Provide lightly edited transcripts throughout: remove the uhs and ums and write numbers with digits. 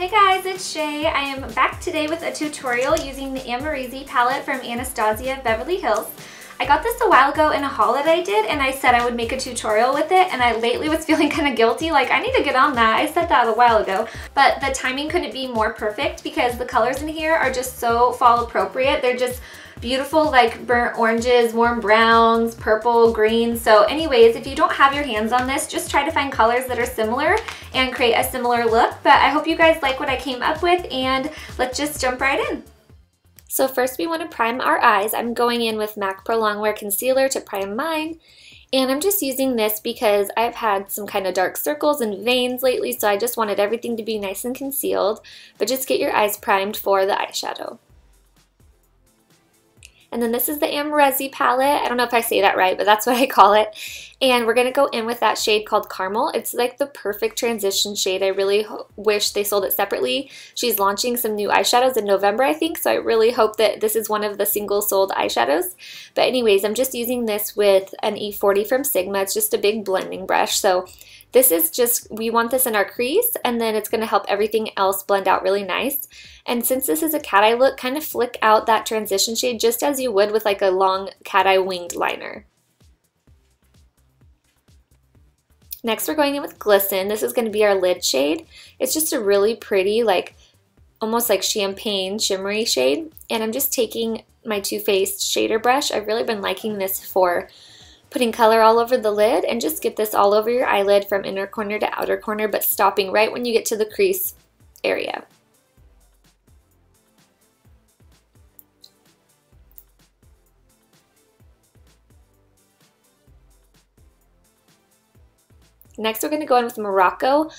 Hey guys, it's Shay. I am back today with a tutorial using the Amrezy palette from Anastasia Beverly Hills. I got this a while ago in a haul that I did, and I said I would make a tutorial with it, and I lately was feeling kind of guilty, like I need to get on that. I said that a while ago, but the timing couldn't be more perfect because the colors in here are just so fall appropriate. They're just beautiful, like burnt oranges, warm browns, purple, green. So anyways, if you don't have your hands on this, just try to find colors that are similar and create a similar look. But I hope you guys like what I came up with, and let's just jump right in. So first we want to prime our eyes. I'm going in with MAC Pro Longwear Concealer to prime mine. And I'm just using this because I've had some kind of dark circles and veins lately, so I just wanted everything to be nice and concealed. But just get your eyes primed for the eyeshadow. And then this is the Amrezy palette. I don't know if I say that right, but that's what I call it. And we're going to go in with that shade called Caramel. It's like the perfect transition shade. I really wish they sold it separately. She's launching some new eyeshadows in November, I think, so I really hope that this is one of the single sold eyeshadows. But anyways, I'm just using this with an E40 from Sigma. It's just a big blending brush. So this is just, we want this in our crease, and then it's going to help everything else blend out really nice. And since this is a cat eye look, kind of flick out that transition shade just as you would with like a long cat eye winged liner. Next we're going in with Glisten. This is going to be our lid shade. It's just a really pretty, like almost like champagne shimmery shade. And I'm just taking my Too Faced shader brush. I've really been liking this for putting color all over the lid, and just get this all over your eyelid from inner corner to outer corner, but stopping right when you get to the crease area. Next we're going to go in with Morocco.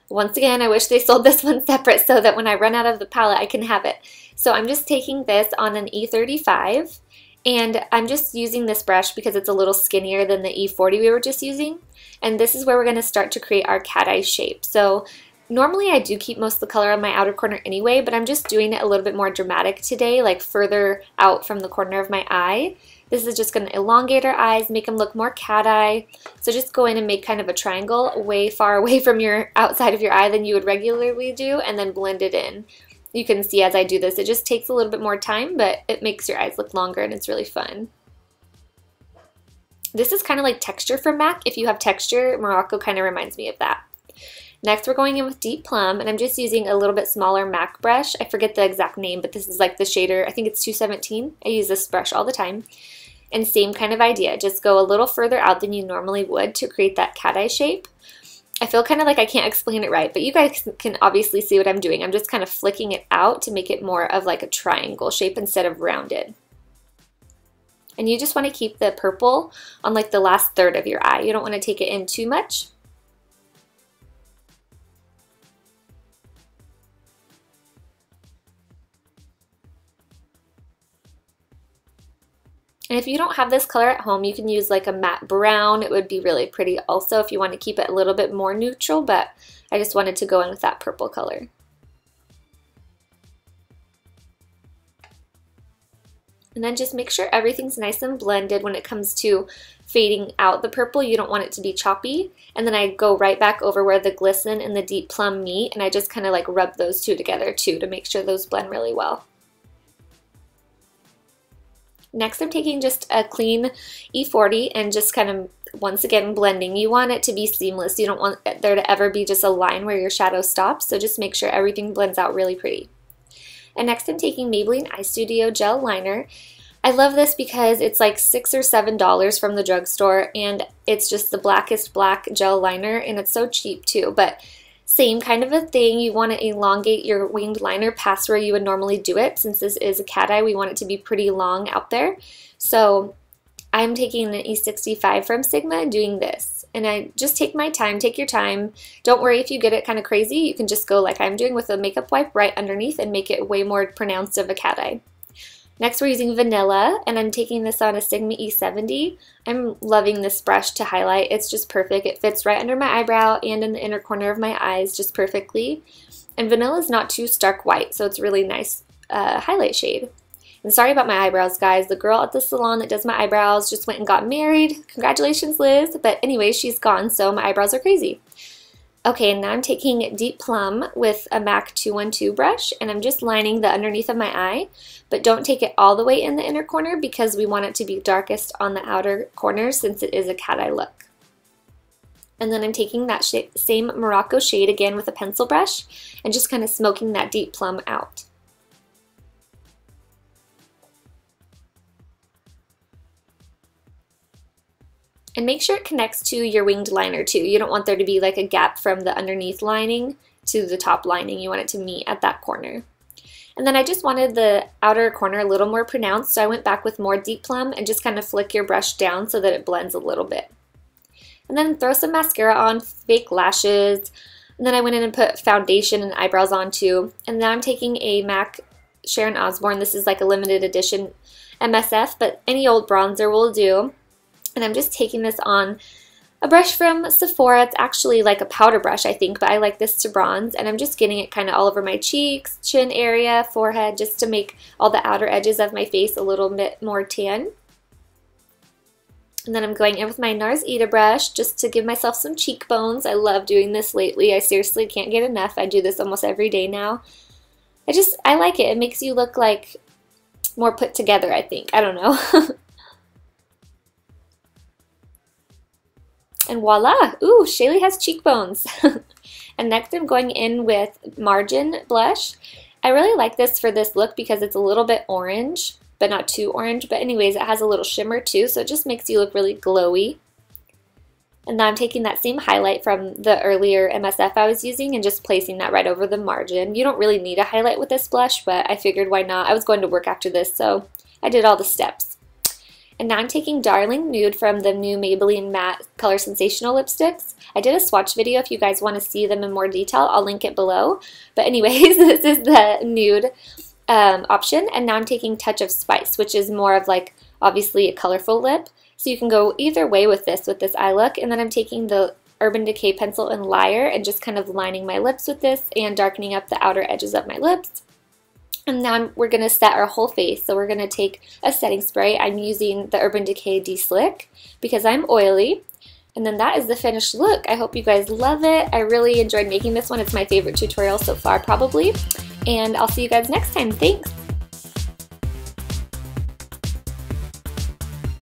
Once again, I wish they sold this one separate so that when I run out of the palette I can have it. So I'm just taking this on an E35. And I'm just using this brush because it's a little skinnier than the E40 we were just using. And this is where we're going to start to create our cat eye shape. So normally I do keep most of the color on my outer corner anyway, but I'm just doing it a little bit more dramatic today, like further out from the corner of my eye. This is just going to elongate our eyes, make them look more cat eye. So just go in and make kind of a triangle way far away from your outside of your eye than you would regularly do, and then blend it in. You can see as I do this, it just takes a little bit more time, but it makes your eyes look longer and it's really fun. This is kind of like Texture from MAC. If you have Texture, Morocco kind of reminds me of that. Next we're going in with Deep Plum, and I'm just using a little bit smaller MAC brush. I forget the exact name, but this is like the shader, I think it's 217. I use this brush all the time. And same kind of idea, just go a little further out than you normally would to create that cat eye shape. I feel kind of like I can't explain it right, but you guys can obviously see what I'm doing. I'm just kind of flicking it out to make it more of like a triangle shape instead of rounded. And you just want to keep the purple on like the last third of your eye. You don't want to take it in too much. And if you don't have this color at home, you can use like a matte brown. It would be really pretty also if you want to keep it a little bit more neutral, but I just wanted to go in with that purple color. And then just make sure everything's nice and blended when it comes to fading out the purple. You don't want it to be choppy. And then I go right back over where the Glisten and the Deep Plum meet, and I just kind of like rub those two together too to make sure those blend really well. Next I'm taking just a clean E40 and just kind of once again blending. You want it to be seamless. You don't want there to ever be just a line where your shadow stops, so just make sure everything blends out really pretty. And next I'm taking Maybelline Eye Studio Gel Liner. I love this because it's like $6 or $7 from the drugstore, and it's just the blackest black gel liner, and it's so cheap too. But same kind of a thing, you want to elongate your winged liner past where you would normally do it. Since this is a cat eye, we want it to be pretty long out there. So I'm taking an E65 from Sigma and doing this. And I just take my time, take your time. Don't worry if you get it kind of crazy. You can just go like I'm doing with a makeup wipe right underneath and make it way more pronounced of a cat eye. Next we're using Vanilla, and I'm taking this on a Sigma E70. I'm loving this brush to highlight. It's just perfect. It fits right under my eyebrow and in the inner corner of my eyes just perfectly. And Vanilla is not too stark white, so it's a really nice highlight shade. And sorry about my eyebrows, guys. The girl at the salon that does my eyebrows just went and got married. Congratulations, Liz. But anyway, she's gone, so my eyebrows are crazy. Okay, and now I'm taking Deep Plum with a MAC 212 brush, and I'm just lining the underneath of my eye, but don't take it all the way in the inner corner because we want it to be darkest on the outer corners since it is a cat eye look. And then I'm taking that same Morocco shade again with a pencil brush and just kind of smoking that Deep Plum out. And make sure it connects to your winged liner too. You don't want there to be like a gap from the underneath lining to the top lining. You want it to meet at that corner. And then I just wanted the outer corner a little more pronounced, so I went back with more Deep Plum and just kind of flick your brush down so that it blends a little bit. And then throw some mascara on, fake lashes, and then I went in and put foundation and eyebrows on too. And now I'm taking a MAC Sharon Osbourne. This is like a limited edition MSF, but any old bronzer will do. And I'm just taking this on a brush from Sephora. It's actually like a powder brush, I think, but I like this to bronze. And I'm just getting it kind of all over my cheeks, chin area, forehead, just to make all the outer edges of my face a little bit more tan. And then I'm going in with my NARS Ita brush just to give myself some cheekbones. I love doing this lately. I seriously can't get enough. I do this almost every day now. I like it. It makes you look like more put together, I think. I don't know. And voila! Ooh, Shaylee has cheekbones. And next I'm going in with Margin blush. I really like this for this look because it's a little bit orange, but not too orange. But anyways, it has a little shimmer too, so it just makes you look really glowy. And now I'm taking that same highlight from the earlier MSF I was using and just placing that right over the margin. You don't really need a highlight with this blush, but I figured why not? I was going to work after this, so I did all the steps. And now I'm taking Darling Nude from the new Maybelline Matte Color Sensational lipsticks. I did a swatch video if you guys want to see them in more detail. I'll link it below. But anyways, this is the nude option. And now I'm taking Touch of Spice, which is more of like obviously a colorful lip. So you can go either way with this eye look. And then I'm taking the Urban Decay pencil in Liar and just kind of lining my lips with this and darkening up the outer edges of my lips. And now we're going to set our whole face. So we're going to take a setting spray. I'm using the Urban Decay De-Slick because I'm oily. And then that is the finished look. I hope you guys love it. I really enjoyed making this one. It's my favorite tutorial so far probably. And I'll see you guys next time. Thanks!